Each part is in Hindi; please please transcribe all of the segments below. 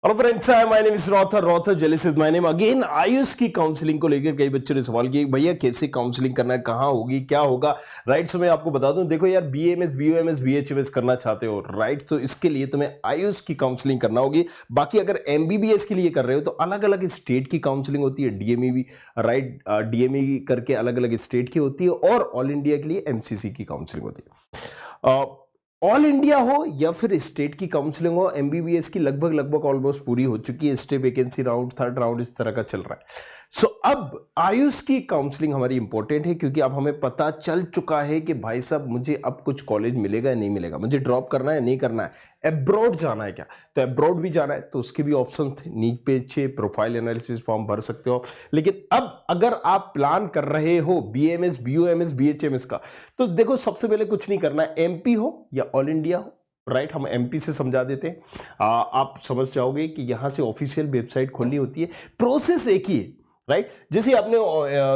Hello friends, my name is रॉथर जेलिस is my name again. AYUSH की काउंसलिंग को लेकर कई बच्चों ने सवाल किया भैया कैसे काउंसलिंग करना है, कहाँ होगी, क्या होगा। राइट, सो मैं आपको बता दूं, देखो यार, बीएमएस बीओएमएस बीएचएमएस करना चाहते हो, राइट, तो इसके लिए तुम्हें आयुष की काउंसलिंग करना होगी। बाकी अगर एमबीबीएस के लिए कर रहे हो तो अलग अलग स्टेट की काउंसलिंग होती है, डीएमई भी, राइट, डीएमई करके अलग अलग स्टेट की होती है, और ऑल इंडिया के लिए एमसीसी की काउंसलिंग होती है। ऑल इंडिया हो या फिर स्टेट की काउंसलिंग हो, एमबीबीएस की लगभग ऑलमोस्ट पूरी हो चुकी है। Stay vacancy round, third round इस तरह का चल रहा है। सो अब आयुष की काउंसलिंग हमारी इंपॉर्टेंट है, क्योंकि अब हमें पता चल चुका है कि भाई साहब मुझे अब कुछ कॉलेज मिलेगा या नहीं मिलेगा, मुझे ड्रॉप करना है नहीं करना है, अब्रॉड जाना है क्या, तो अब्रॉड भी जाना है तो उसके भी ऑप्शन थे, नीच पे प्रोफाइल एनालिसिस फॉर्म भर सकते हो। लेकिन अब अगर आप प्लान कर रहे हो बीएमएस बीओएमएस बीएचएमएस का, तो देखो सबसे पहले कुछ नहीं करना है, एमपी हो या ऑल इंडिया हो, राइट, हम एमपी से समझा देते हैं। आप समझ जाओगे कि यहां से ऑफिशियल वेबसाइट खोलनी होती है, प्रोसेस एक ही है, राइट। जैसे आपने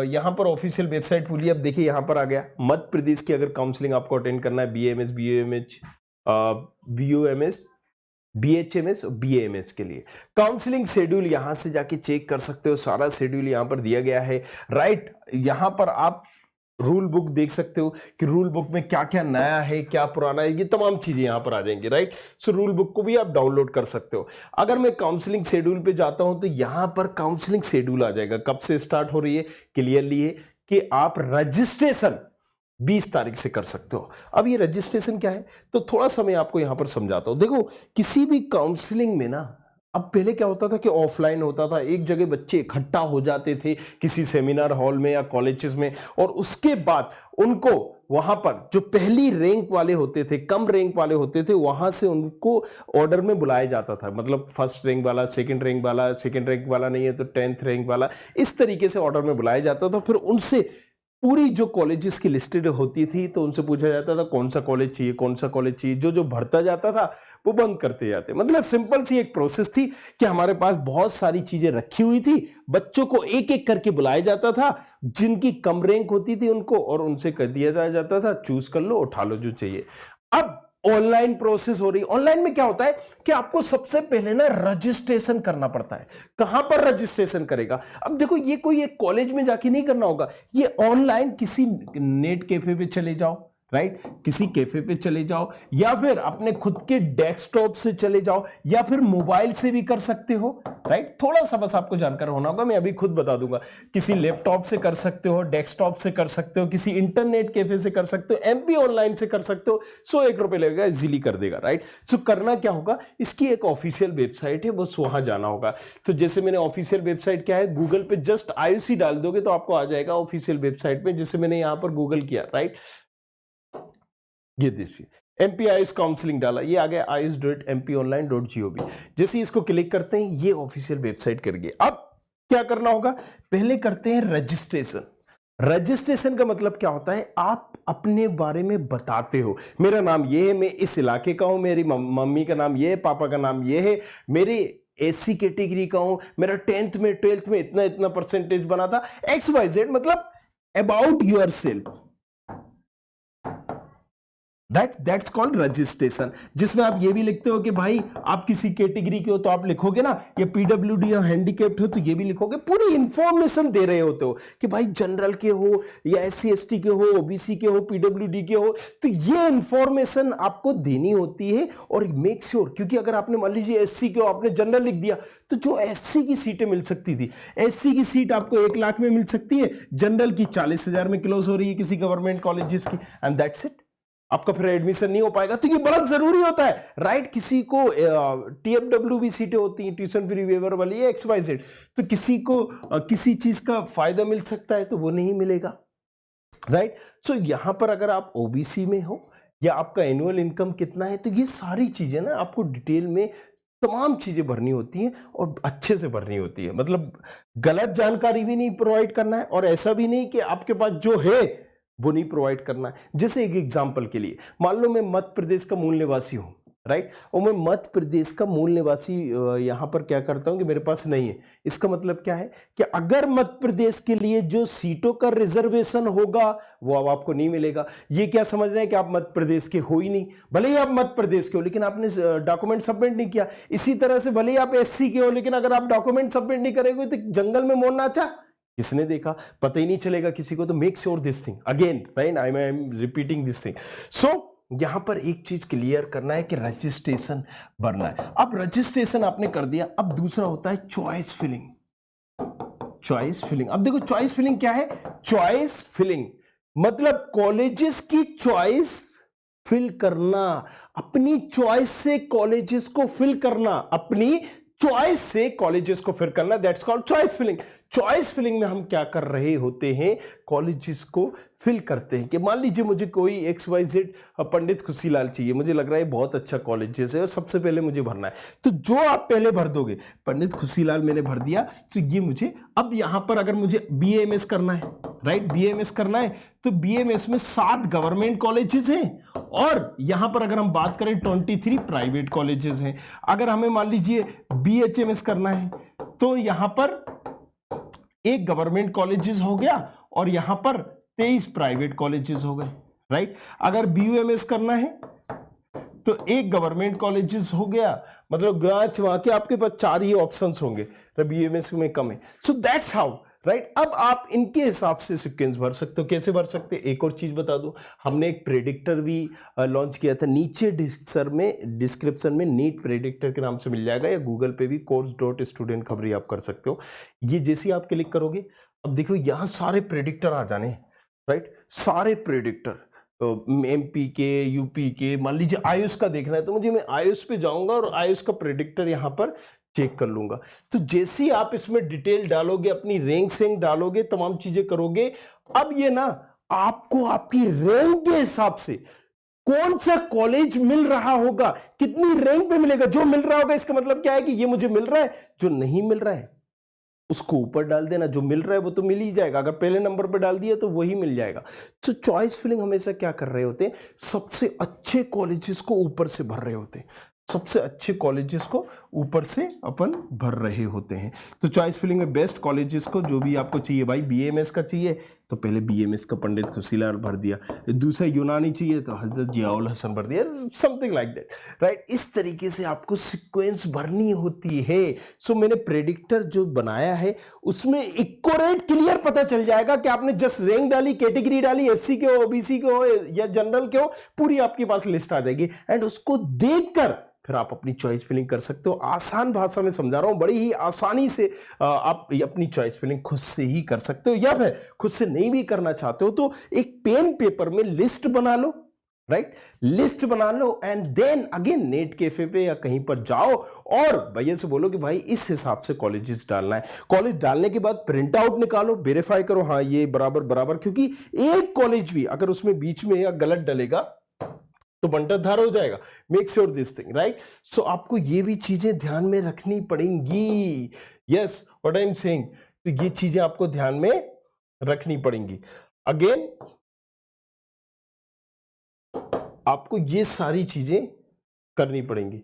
यहां पर ऑफिशियल वेबसाइट खोली, अब देखिए यहां पर आ गया मध्य प्रदेश की अगर काउंसलिंग आपको अटेंड करना है, बीएमएस बीओएमएच बीओएमएस बीएचएमएस बीएएमएस के लिए काउंसलिंग शेड्यूल यहां से जाके चेक कर सकते हो, सारा शेड्यूल यहां पर दिया गया है, राइट। यहां पर आप रूल बुक देख सकते हो कि रूल बुक में क्या क्या नया है, क्या पुराना है, ये तमाम चीजें यहां पर आ जाएंगी, राइट। सो रूल बुक को भी आप डाउनलोड कर सकते हो। अगर मैं काउंसलिंग शेड्यूल पे जाता हूं तो यहां पर काउंसलिंग शेड्यूल आ जाएगा, कब से स्टार्ट हो रही है, क्लियरली है कि आप रजिस्ट्रेशन 20 तारीख से कर सकते हो। अब ये रजिस्ट्रेशन क्या है, तो थोड़ा सा मैं आपको यहां पर समझाता हूं। देखो, किसी भी काउंसलिंग में ना, अब पहले क्या होता था कि ऑफलाइन होता था, एक जगह बच्चे इकट्ठा हो जाते थे किसी सेमिनार हॉल में या कॉलेजेस में, और उसके बाद उनको वहां पर जो पहली रैंक वाले होते थे, कम रैंक वाले होते थे, वहां से उनको ऑर्डर में बुलाया जाता था। मतलब फर्स्ट रैंक वाला, सेकंड रैंक वाला, सेकंड रैंक वाला नहीं है तो 10th रैंक वाला, इस तरीके से ऑर्डर में बुलाया जाता था। फिर उनसे पूरी जो कॉलेजेस की लिस्टेड होती थी तो उनसे पूछा जाता था कौन सा कॉलेज चाहिए, कौन सा कॉलेज चाहिए, जो जो भरता जाता था वो बंद करते जाते। मतलब सिंपल सी एक प्रोसेस थी कि हमारे पास बहुत सारी चीजें रखी हुई थी, बच्चों को एक एक करके बुलाया जाता था, जिनकी कम रैंक होती थी उनको, और उनसे कह दिया जाता था चूज कर लो, उठा लो जो चाहिए। अब ऑनलाइन प्रोसेस हो रही है। ऑनलाइन में क्या होता है कि आपको सबसे पहले ना रजिस्ट्रेशन करना पड़ता है। कहां पर रजिस्ट्रेशन करेगा, अब देखो ये कोई एक कॉलेज में जाके नहीं करना होगा, ये ऑनलाइन किसी नेट कैफे पे चले जाओ, राइट, किसी कैफे पे चले जाओ, या फिर अपने खुद के डेस्कटॉप से चले जाओ, या फिर मोबाइल से भी कर सकते हो, राइट। थोड़ा सा बस आपको जानकार होना होगा, मैं अभी खुद बता दूंगा। किसी लैपटॉप से कर सकते हो, डेस्कटॉप से कर सकते हो, किसी इंटरनेट कैफे से कर सकते हो, एमपी ऑनलाइन से कर सकते हो। 101 रुपए लगेगा, इजीली कर देगा, राइट। सो करना क्या होगा, इसकी एक ऑफिशियल वेबसाइट है, बस वहां जाना होगा। तो जैसे मैंने ऑफिशियल वेबसाइट क्या है, गूगल पे जस्ट आयुषी डाल दोगे तो आपको आ जाएगा ऑफिशियल वेबसाइट में, जैसे मैंने यहां पर गूगल किया, राइट। ये देखिए एमपी आयुष काउंसलिंग डाला, ये आ गया ayush.mpionline.gov। जैसे इसको क्लिक करते हैं ये ऑफिशियल वेबसाइट कर गए। अब क्या करना होगा, पहले करते हैं रजिस्ट्रेशन। रजिस्ट्रेशन का मतलब क्या होता है, आप अपने बारे में बताते हो, मेरा नाम ये है, मैं इस इलाके का हूं, मेरी मम्मी का नाम ये है, पापा का नाम ये है, मेरी एससी कैटेगरी का हूं, मेरा 10th में 12th में इतना इतना परसेंटेज बना था, XYZ, मतलब about your self, that's called registration. जिसमें आप ये भी लिखते हो कि भाई आप किसी कैटेगरी के हो तो आप लिखोगे ना, ये पीडब्ल्यूडी या हैंडीकैप्ड हो तो ये भी लिखोगे, पूरी इंफॉर्मेशन दे रहे होते हो कि भाई जनरल के हो या एससी एसटी के हो, ओबीसी के हो, पीडब्ल्यूडी के हो, तो ये इंफॉर्मेशन आपको देनी होती है। और मेक श्योर, क्योंकि अगर आपने मान लीजिए एससी के हो, आपने जनरल लिख दिया, तो जो एससी की सीटें मिल सकती थी, एससी की सीट आपको 1 लाख में मिल सकती है, जनरल की 40,000 में क्लोज हो रही है किसी गवर्नमेंट कॉलेजेस की, एंड दैट्स इट, आपका फिर एडमिशन नहीं हो पाएगा। तो ये बड़ा जरूरी होता है, राइट। किसी को टीएफडब्ल्यू भी सीटें होती हैं, ट्यूशन फ्री वेवर वाली, XYZ, तो किसी को किसी चीज का फायदा मिल सकता है तो वो नहीं मिलेगा, राइट। सो यहां पर अगर आप ओबीसी में हो या आपका एनुअल इनकम कितना है, तो ये सारी चीजें ना आपको डिटेल में तमाम चीजें भरनी होती हैं, और अच्छे से भरनी होती है। मतलब गलत जानकारी भी नहीं प्रोवाइड करना है, और ऐसा भी नहीं कि आपके पास जो है वो नहीं प्रोवाइड करना है। जैसे एक एग्जांपल के लिए मान लो मैं मध्य प्रदेश का मूल निवासी हूं, राइट। और मैं मध्य प्रदेश का मूल निवासी यहाँ पर क्या करता हूँ कि मेरे पास नहीं है। इसका मतलब क्या है कि अगर मध्य प्रदेश के लिए जो सीटों का रिजर्वेशन होगा वो अब आपको नहीं मिलेगा। ये क्या समझ रहे हैं कि आप मध्य प्रदेश के हो ही नहीं, भले ही आप मध्य प्रदेश के हो लेकिन आपने डॉक्यूमेंट सबमिट नहीं किया। इसी तरह से भले ही आप एससी के हो लेकिन अगर आप डॉक्यूमेंट सबमिट नहीं करेंगे तो जंगल में मोर नाचा किसने देखा, पता ही नहीं चलेगा किसी को। तो make sure this thing again, right, I am repeating this thing. So यहां पर एक चीज क्लियर करना है कि रजिस्ट्रेशन भरना है। अब रजिस्ट्रेशन आपने कर दिया, अब दूसरा होता है चॉइस फिलिंग। चॉइस फिलिंग, अब देखो चॉइस फिलिंग क्या है। चॉइस फिलिंग मतलब कॉलेजेस की चॉइस फिल करना, अपनी चॉइस से कॉलेजेस को फिल करना, अपनी चॉइस से कॉलेजेस को फिल करना, that's called choice filling. Choice filling में हम क्या कर रहे होते हैं, कॉलेजेस को फिल करते हैं। कि मान लीजिए मुझे कोई XYZ पंडित खुशीलाल चाहिए, मुझे लग रहा है बहुत अच्छा कॉलेजेस है और सबसे पहले मुझे भरना है। तो जो आप पहले भर दोगे, पंडित खुशीलाल मैंने भर दिया, तो ये मुझे अब यहां पर अगर मुझे BAMS करना है, राइट, BAMS करना है तो BAMS में 7 गवर्नमेंट कॉलेजेस हैं और यहां पर अगर हम बात करें 23 प्राइवेट कॉलेजेस हैं। अगर हमें मान लीजिए BHMS करना है तो यहां पर एक गवर्नमेंट कॉलेजेस हो गया और यहां पर 23 प्राइवेट कॉलेजेस हो गए, राइट। अगर BUMS करना है तो एक गवर्नमेंट कॉलेजेस हो गया, मतलब ग्रांच वहां के आपके पास 4 ही ऑप्शंस होंगे, BUMS में कम है। So that's how, right. अब आप इनके हिसाब से सीक्वेंस भर सकते हो। कैसे भर सकते हैं, एक और चीज बता दूं, हमने एक प्रेडिक्टर भी लॉन्च किया था। नीचे डिस्क्रिप्शन में नीट प्रेडिक्टर के नाम से मिल जाएगा, या गूगल पे भी course.student खबरी आप कर सकते हो। ये जैसे आप क्लिक करोगे, अब देखो यहां सारे प्रेडिक्टर आ जाने, राइट, सारे प्रेडिक्टर MP के, UP के। मान लीजिए आयुष का देखना है तो मुझे, मैं आयुष पे जाऊंगा और आयुष का प्रेडिक्टर यहां पर चेक कर लूंगा। तो जैसे ही आप इसमें डिटेल डालोगे, अपनी रैंक सेंक डालोगे, तमाम चीजें करोगे, अब ये ना आपको आपकी रैंक के हिसाब से कौन सा कॉलेज मिल रहा होगा, कितनी रैंक पे मिलेगा। जो मिल रहा होगा इसका मतलब क्या है कि ये मुझे मिल रहा है, जो नहीं मिल रहा है उसको ऊपर डाल देना, जो मिल रहा है वो तो मिल ही जाएगा। अगर पहले नंबर पर डाल दिया तो वही मिल जाएगा। तो चॉइस फिलिंग हमेशा क्या कर रहे होते हैं, सबसे अच्छे कॉलेजेस को ऊपर से भर रहे होते हैं, सबसे अच्छे कॉलेजेस को ऊपर से अपन भर रहे होते हैं। तो चॉइस फिलिंग में बेस्ट कॉलेजेस को जो भी आपको चाहिए, भाई BAMS का चाहिए तो पहले BAMS का पंडित खुशीलाल भर दिया, दूसरा यूनानी चाहिए तो हजरत जियाउल हसन भर दिया, समथिंग लाइक दैट, राइट। इस तरीके से आपको सीक्वेंस भरनी होती है। सो मैंने प्रेडिक्टर जो बनाया है उसमें एक्यूरेट क्लियर पता चल जाएगा कि आपने जस्ट रैंक डाली, कैटेगरी डाली, SC के हो, OBC के हो या जनरल के हो, पूरी आपके पास लिस्ट आ जाएगी। एंड उसको देखकर फिर आप अपनी चॉइस फिलिंग कर सकते हो। आसान भाषा में समझा रहा हूं, बड़ी ही आसानी से आप अपनी चॉइस फिलिंग खुद से ही कर सकते हो, या फिर खुद से नहीं भी करना चाहते हो तो एक पेन पेपर में लिस्ट बना लो, राइट, लिस्ट बना लो and then again net cafe पे या कहीं पर जाओ और भैया से बोलो कि भाई इस हिसाब से कॉलेजेस डालना है। कॉलेज डालने के बाद प्रिंट आउट निकालो, वेरीफाई करो हाँ ये बराबर बराबर, क्योंकि एक कॉलेज भी अगर उसमें बीच में या गलत डलेगा तो बंटाधार हो जाएगा। Make sure this thing, right. So आपको ये भी चीजें ध्यान में रखनी पड़ेंगी। Yes, what I am saying, तो ये चीजें आपको ध्यान में रखनी पड़ेंगी। अगेन आपको ये सारी चीजें करनी पड़ेंगी।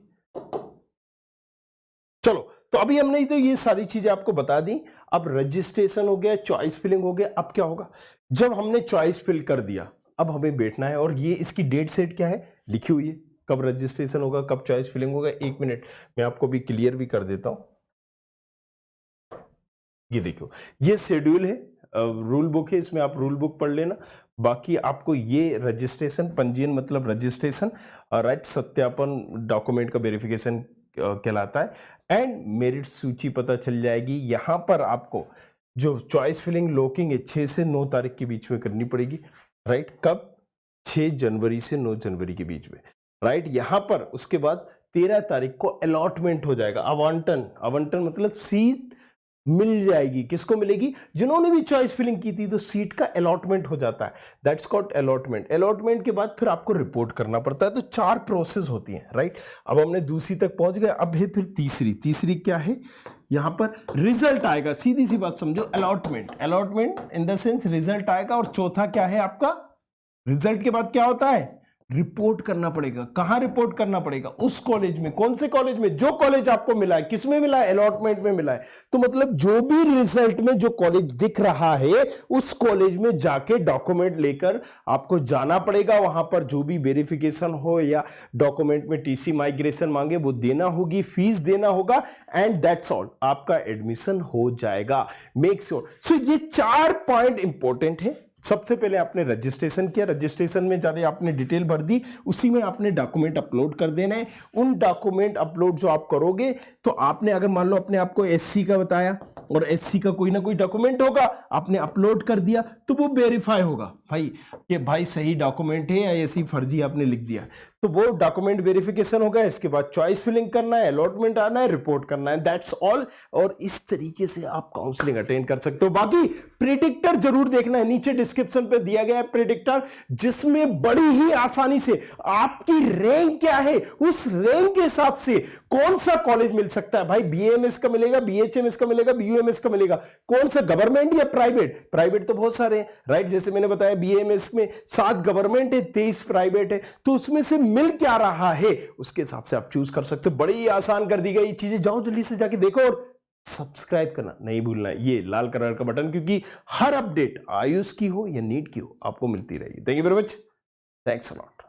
चलो, तो अभी हमने तो ये सारी चीजें आपको बता दी। अब रजिस्ट्रेशन हो गया, चॉइस फिलिंग हो गया। अब क्या होगा, जब हमने चॉइस फिल कर दिया अब हमें बैठना है, और ये इसकी डेट सेट क्या है लिखी हुई है, कब रजिस्ट्रेशन होगा, कब चॉइस फिलिंग होगा। एक मिनट मैं आपको भी क्लियर भी कर देता हूं। ये देखो, ये शेड्यूल है, रूल बुक है, इसमें आप रूल बुक पढ़ लेना। बाकी आपको ये रजिस्ट्रेशन, पंजीयन मतलब रजिस्ट्रेशन, राइट, सत्यापन डॉक्यूमेंट का वेरिफिकेशन कहलाता है। एंड मेरिट सूची पता चल जाएगी। यहां पर आपको जो चॉइस फिलिंग लॉकिंग है 6 से 9 तारीख के बीच में करनी पड़ेगी, राइट। कब, 6 जनवरी से 9 जनवरी के बीच में, राइट। यहां पर उसके बाद 13 तारीख को अलॉटमेंट हो जाएगा, आवंटन। आवंटन मतलब सीट मिल जाएगी, किसको मिलेगी, जिन्होंने भी चॉइस फिलिंग की थी तो सीट का अलॉटमेंट हो जाता है, दैट्स कॉल्ड अलॉटमेंट। अलॉटमेंट के बाद फिर आपको रिपोर्ट करना पड़ता है। तो 4 प्रोसेस होती हैं, राइट। अब हमने दूसरी तक पहुंच गए, अब है फिर तीसरी क्या है, यहां पर रिजल्ट आएगा। सीधी सी बात समझो, allotment, allotment in the sense result आएगा। और चौथा क्या है आपका, रिजल्ट के बाद क्या होता है, रिपोर्ट करना पड़ेगा। कहां रिपोर्ट करना पड़ेगा? उस कॉलेज में। कौन से कॉलेज में? जो कॉलेज आपको मिला है। किस में मिला है? अलॉटमेंट में मिला है। तो मतलब जो भी रिजल्ट में जो कॉलेज दिख रहा है उस कॉलेज में जाके डॉक्यूमेंट लेकर आपको जाना पड़ेगा। वहां पर जो भी वेरिफिकेशन हो या डॉक्यूमेंट में टीसी माइग्रेशन मांगे वो देना होगी, फीस देना होगा, एंड दैट्स ऑल, आपका एडमिशन हो जाएगा। Make sure. सो ये 4 पॉइंट इंपॉर्टेंट है। सबसे पहले आपने रजिस्ट्रेशन किया, रजिस्ट्रेशन में जाके आपने डिटेल भर दी, उसी में आपने डॉक्यूमेंट अपलोड कर देना है। उन डॉक्यूमेंट अपलोड जो आप करोगे तो आपने अगर मान लो अपने आपको एससी का बताया और एससी का कोई ना कोई डॉक्यूमेंट होगा, आपने अपलोड कर दिया तो वो वेरीफाई होगा भाई कि भाई सही डॉक्यूमेंट है या ऐसी फर्जी आपने लिख दिया, तो वो डॉक्यूमेंट वेरिफिकेशन होगा। इसके बाद चॉइस फिलिंग करना है, अलॉटमेंट आना है, रिपोर्ट करना है, दैट्स ऑल। और इस तरीके से आप काउंसलिंग अटेंड कर सकते हो। बाकी प्रेडिक्टर जरूर देखना है, नीचे डिस्क्रिप्शन पे दिया गया है प्रेडिक्टर, जिसमें बड़ी ही आसानी से आपकी रैंक क्या है उस रैंक के हिसाब से कौन सा कॉलेज मिल सकता है। भाई बीएमएस का मिलेगा, बीएचएमएस का मिलेगा, बीयूएमएस का मिलेगा, कौन सा गवर्नमेंट या प्राइवेट? प्राइवेट तो बहुत सारे हैं, राइट। जैसे मैंने बताया बीएमएस में 7 गवर्नमेंट है, 23 प्राइवेट है, तो उसमें से मिल क्या रहा है उसके हिसाब से आप चूज कर सकते हो। बड़ी आसान कर दी गई चीजें। जाओ जल्दी से जाके देखो और सब्सक्राइब करना नहीं भूलना है, ये लाल कलर का बटन, क्योंकि हर अपडेट आयुष की हो या नीट की हो आपको मिलती रहेगी। Thank you very much, thanks a lot.